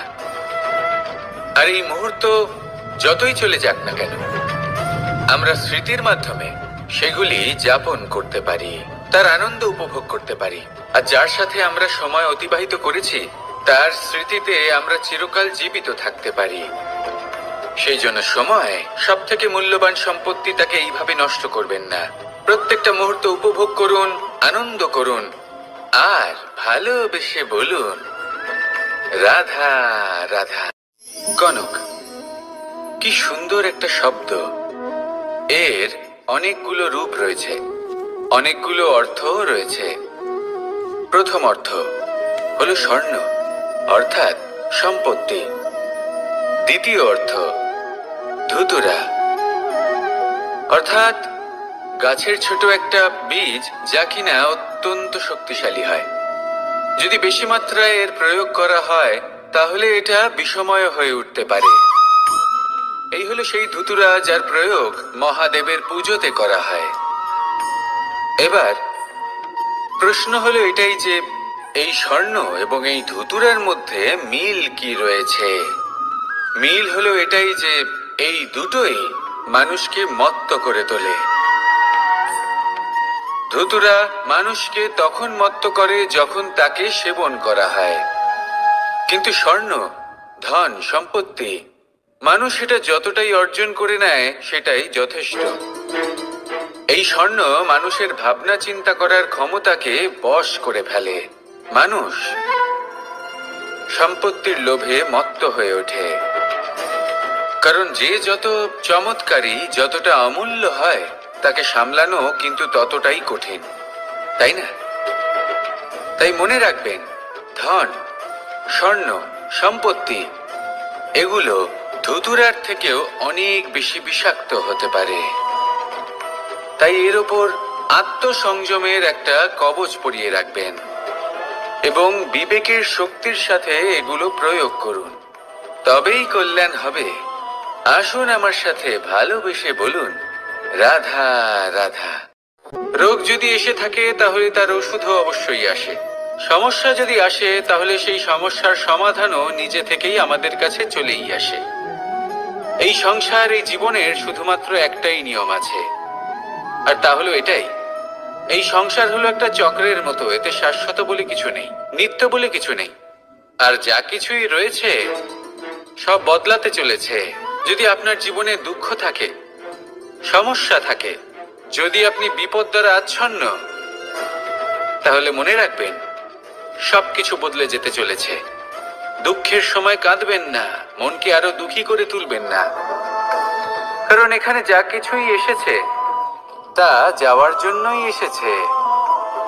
Speaker 1: আর এই মুহূর্ত যতই চলে যাক না কেন, আমরা স্মৃতির মাধ্যমে সেগুলি যাপন করতে পারি, তার আনন্দ উপভোগ করতে পারি। আর যার সাথে আমরা সময় অতিবাহিত করেছি তার স্মৃতিতে আমরা চিরকাল জীবিত থাকতে পারি। সেই জন্য সময় সব থেকে মূল্যবান সম্পত্তি, তাকে এইভাবে নষ্ট করবেন না। প্রত্যেকটা মুহূর্ত উপভোগ করুন, আনন্দ করুন, আর ভালোবেসে বলুন রাধা রাধা। কনক, কি সুন্দর একটা শব্দ। এর অনেকগুলো রূপ রয়েছে, অনেকগুলো অর্থও রয়েছে। প্রথম অর্থ হলো স্বর্ণ, অর্থাৎ সম্পত্তি। দ্বিতীয় অর্থ ধুতুরা, অর্থাৎ গাছের ছোট একটা বীজ, যা কিনা অত্যন্ত শক্তিশালী হয়। যদি বেশি মাত্রায় এর প্রয়োগ করা হয় তাহলে এটা বিষময় হয়ে উঠতে পারে। এই হলো সেই ধুতুরা যার প্রয়োগ মহাদেবের পুজোতে করা হয়। এবার প্রশ্ন হলো এটাই যে এই স্বর্ণ এবং এই ধুতুরার মধ্যে মিল কি রয়েছে। মিল হলো এটাই যে এই দুটোই মানুষকে মত্ত করে তোলে। ধুতুরা মানুষকে তখন মত্ত করে যখন তাকে সেবন করা হয়, কিন্তু স্বর্ণ, ধন, সম্পত্তি, মানুষ এটা যতটাই অর্জন করে নেয় সেটাই যথেষ্ট। এই স্বর্ণ মানুষের ভাবনা চিন্তা করার ক্ষমতাকে বশ করে ফেলে। মানুষ সম্পত্তির লোভে মত্ত হয়ে ওঠে, কারণ যে যত চমৎকারী, যতটা অমূল্য হয়, তাকে সামলানো কিন্তু ততটাই কঠিন, তাই না? তাই মনে রাখবেন, ধন, স্বর্ণ, সম্পত্তি এগুলো ধুতুরার থেকেও অনেক বেশি বিষাক্ত হতে পারে। তাই এর ওপর আত্মসংযমের একটা কবচ পরিয়ে রাখবেন এবং বিবেকের শক্তির সাথে এগুলো প্রয়োগ করুন, তবেই কল্যাণ হবে। আসুন আমার সাথে ভালোবেসে বলুন রাধা রাধা। রোগ যদি এসে থাকে তাহলে তার ওষুধও অবশ্যই আসে। সমস্যা যদি আসে তাহলে সেই সমস্যার সমাধানও নিজে থেকেই আমাদের কাছে চলেই আসে। এই সংসার, এই জীবনের শুধুমাত্র একটাই নিয়ম আছে, আর তা হলো এটাই, এই সংসার হলো একটা চক্রের মতো। এতে শাশ্বত বলে কিছু নেই, নিত্য বলে কিছু নেই, আর যা কিছুই রয়েছে সব বদলাতে চলেছে। যদি আপনার জীবনে দুঃখ থাকে, সমস্যা থাকে, যদি আপনি বিপদ দ্বারা আচ্ছন্ন, তাহলে মনে রাখবেন সবকিছু বদলে যেতে চলেছে। দুঃখের সময় কাঁদবেন না, মনকে আরো দুঃখী করে তুলবেন না, কারণ এখানে যা কিছুই এসেছে তা যাওয়ার জন্যই এসেছে।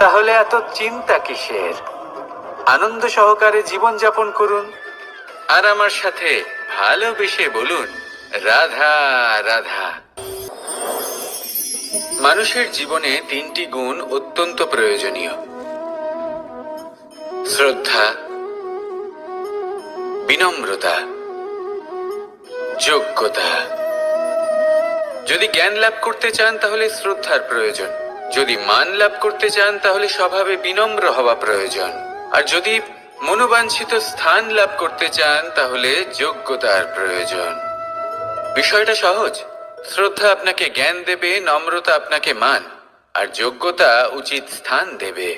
Speaker 1: তাহলে এত চিন্তা কিসের? আনন্দ সহকারে জীবন যাপন করুন, আর আমার সাথে ভালোবেসে বলুন রাধা রাধা। মানুষের জীবনে তিনটি গুণ অত্যন্ত প্রয়োজনীয়: শ্রদ্ধা, বিনম্রতা, যোগ্যতা। যদি জ্ঞান লাভ করতে চান তাহলে শ্রদ্ধার প্রয়োজন, যদি মান লাভ করতে চান তাহলে স্বভাবে বিনম্র হওয়া প্রয়োজন, আর যদি মনোবাঞ্ছিত স্থান লাভ করতে চান তাহলে যোগ্যতার প্রয়োজন। বিষয়টা সহজ। শ্রদ্ধা আপনাকে জ্ঞান দেবে, নম্রতা আপনাকে মান, আর যোগ্যতা উচিত স্থান দেবে।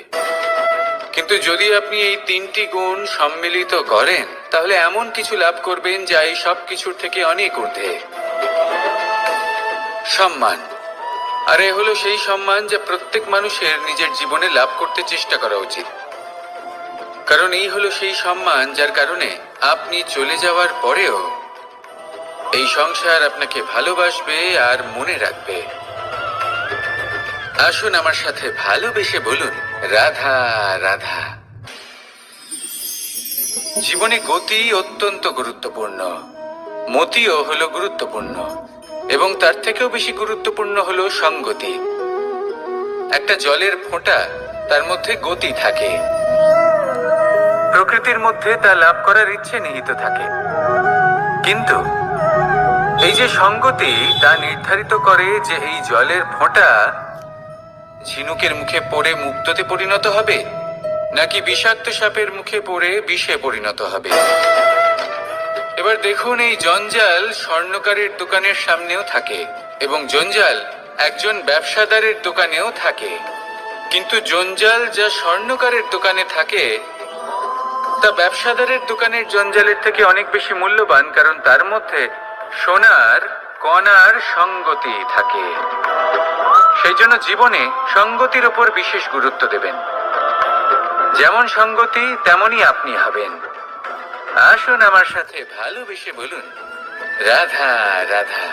Speaker 1: কিন্তু যদি আপনি এই তিনটি গুণ সম্মিলিত করেন তাহলে এমন কিছু লাভ করবেন যা এই সব কিছুর থেকে অনেক ঊর্ধ্বে। সম্মান, আর এ হলো সেই সম্মান যা প্রত্যেক মানুষের নিজের জীবনে লাভ করতে চেষ্টা করা উচিত। কারণ এই হলো সেই সম্মান যার কারণে আপনি চলে যাওয়ার পরেও এই সংসার আপনাকে ভালোবাসবে আর মনে রাখবে। আসুন আমার সাথে ভালোবেসে বলুন, রাধা রাধা। জীবনে গতি অত্যন্ত গুরুত্বপূর্ণ, মতিও হলো গুরুত্বপূর্ণ, এবং তার থেকেও বেশি গুরুত্বপূর্ণ হলো সঙ্গতি। একটা জলের ফোঁটা, তার মধ্যে গতি থাকে, প্রকৃতির মধ্যে তা লাভ করার ইচ্ছে নিহিত থাকে। কিন্তু এই যে সঙ্গতি, তা নির্ধারিত করে যে এই জলের ফোঁটা ঝিনুকের মুখে পড়ে মুক্ততে পরিণত হবে, নাকি বিষাক্ত সাপের মুখে পড়ে বিষে পরিণত হবে। এবার দেখুন, এই জঞ্জাল স্বর্ণকারের দোকানের সামনেও থাকে, এবং জঞ্জাল একজন ব্যবসাদারের দোকানেও থাকে। কিন্তু জঞ্জাল যা স্বর্ণকারের দোকানে থাকে তা ব্যবসাদারের দোকানের জঞ্জালের থেকে অনেক বেশি মূল্যবান, কারণ তার মধ্যে সোনার কণার সঙ্গতি থাকে। সেই জন্য জীবনে সঙ্গতির উপর বিশেষ গুরুত্ব দেবেন। যেমন সঙ্গতি তেমনই আপনি হবেন। আসুন আমার সাথে ভালোবেসে বলুন, রাধা রাধা।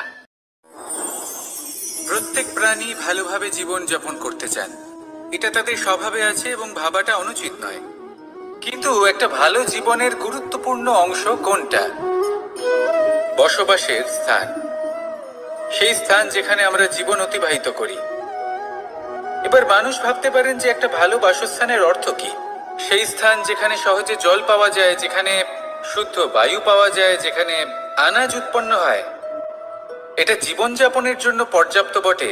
Speaker 1: প্রত্যেক প্রাণী ভালোভাবে জীবন যাপন করতে চান, এটা তাদের স্বভাবে আছে এবং ভাবাটা অনুচিত নয়। কিন্তু একটা ভালো জীবনের গুরুত্বপূর্ণ অংশ কোনটা? বসবাসের স্থান, সেই স্থান যেখানে আমরা জীবন অতিবাহিত করি। এবার মানুষ ভাবতে পারেন যে একটা ভালো বাসস্থানের অর্থ কি? সেই স্থান যেখানে সহজে জল পাওয়া যায়, যেখানে শুদ্ধ বায়ু পাওয়া যায়, যেখানে আনাজ উৎপন্ন হয়। এটা জীবনযাপনের জন্য পর্যাপ্ত বটে,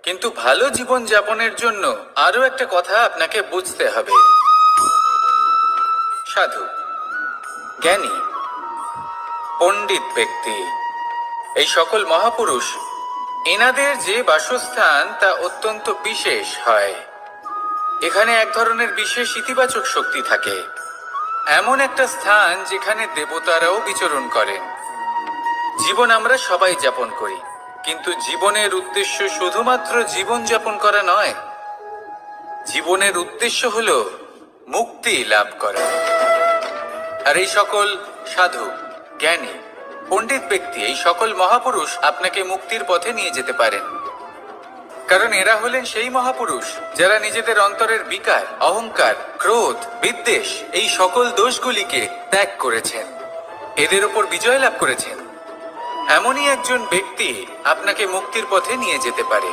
Speaker 1: কিন্তু ভালো জীবন যাপনের জন্য আরো একটা কথা আপনাকে বুঝতে হবে। সাধু, জ্ঞানী, পণ্ডিত ব্যক্তি, এই সকল মহাপুরুষ, এনাদের যে বাসস্থান তা অত্যন্ত বিশেষ হয়। এখানে এক ধরনের বিশেষ ইতিবাচক শক্তি থাকে, এমন একটা স্থান যেখানে দেবতারাও বিচরণ করেন। জীবন আমরা সবাই যাপন করি, কিন্তু জীবনের উদ্দেশ্য শুধুমাত্র জীবন যাপন করা নয়। জীবনের উদ্দেশ্য হলো মুক্তি লাভ করা। আর এই সকল সাধু, জ্ঞানী, পণ্ডিত ব্যক্তি, এই সকল মহাপুরুষ আপনাকে মুক্তির পথে নিয়ে যেতে পারেন। কারণ এরা হলেন সেই মহাপুরুষ যারা নিজেদের অন্তরের বিকার, অহংকার, ক্রোধ, বিদ্বেষ, এই সকল দোষগুলিকে ত্যাগ করেছেন, এদের ওপর বিজয় লাভ করেছেন। এমনই একজন ব্যক্তি আপনাকে মুক্তির পথে নিয়ে যেতে পারে।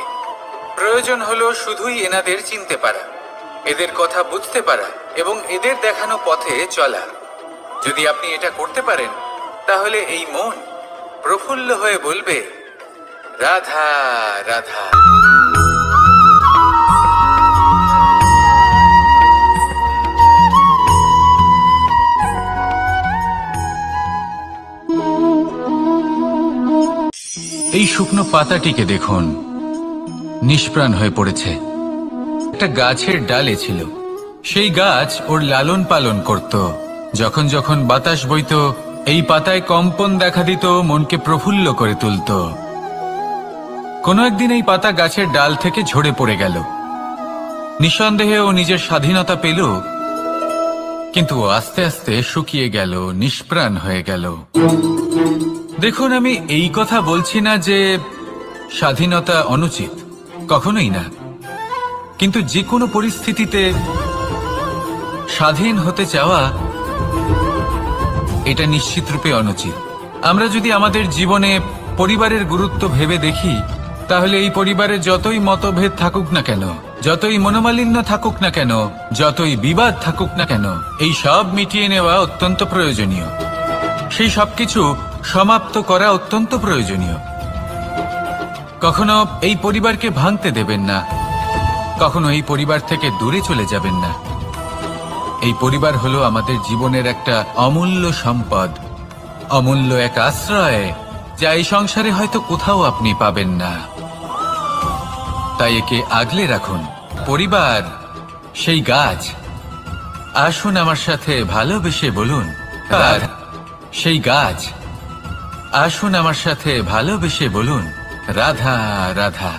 Speaker 1: প্রয়োজন হলো শুধুই এনাদের চিনতে পারা, এদের কথা বুঝতে পারা এবং এদের দেখানো পথে চলা। যদি আপনি এটা করতে পারেন, তাহলে এই মন প্রফুল্ল হয়ে বলবে, রাধা রাধা। এই শুকনো পাতাটিকে দেখুন, নিষ্প্রাণ হয়ে পড়েছে। একটা গাছের ডালে ছিল, সেই গাছ ওর লালন পালন করত। যখন যখন বাতাস বইত, এই পাতায় কম্পন দেখা দিত, মনকে প্রফুল্ল করে তুলত। কোনো একদিন এই পাতা গাছের ডাল থেকে ঝরে পড়ে গেল। নিঃসন্দেহে ও নিজের স্বাধীনতা পেল, কিন্তু আস্তে আস্তে শুকিয়ে গেল, নিষ্প্রাণ হয়ে গেল। দেখুন, আমি এই কথা বলছি না যে স্বাধীনতা অনুচিত, কখনোই না। কিন্তু যে কোনো পরিস্থিতিতে স্বাধীন হতে চাওয়া এটা নিশ্চিতরূপে অনুচিত। আমরা যদি আমাদের জীবনে পরিবারের গুরুত্ব ভেবে দেখি, তাহলে এই পরিবারে যতই মতভেদ থাকুক না কেন, যতই মনোমালিন্য থাকুক না কেন, যতই বিবাদ থাকুক না কেন, এই সব মিটিয়ে নেওয়া অত্যন্ত প্রয়োজনীয়। সেই সবকিছু সমাপ্ত করা অত্যন্ত প্রয়োজনীয়। কখনো এই পরিবারকে ভাঙতে দেবেন না, কখনো এই পরিবার থেকে দূরে চলে যাবেন না। এই পরিবার হলো আমাদের জীবনের একটা অমূল্য সম্পদ, অমূল্য এক আশ্রয়, যা এই সংসারে হয়তো কোথাও আপনি পাবেন না। তাই একে আগলে রাখুন। পরিবার সেই গাছ। আসুন আমার সাথে ভালোবেসে বলুন, আর সেই গাছ। আসুন আমার সাথে ভালোবেসে বলুন, রাধা রাধা।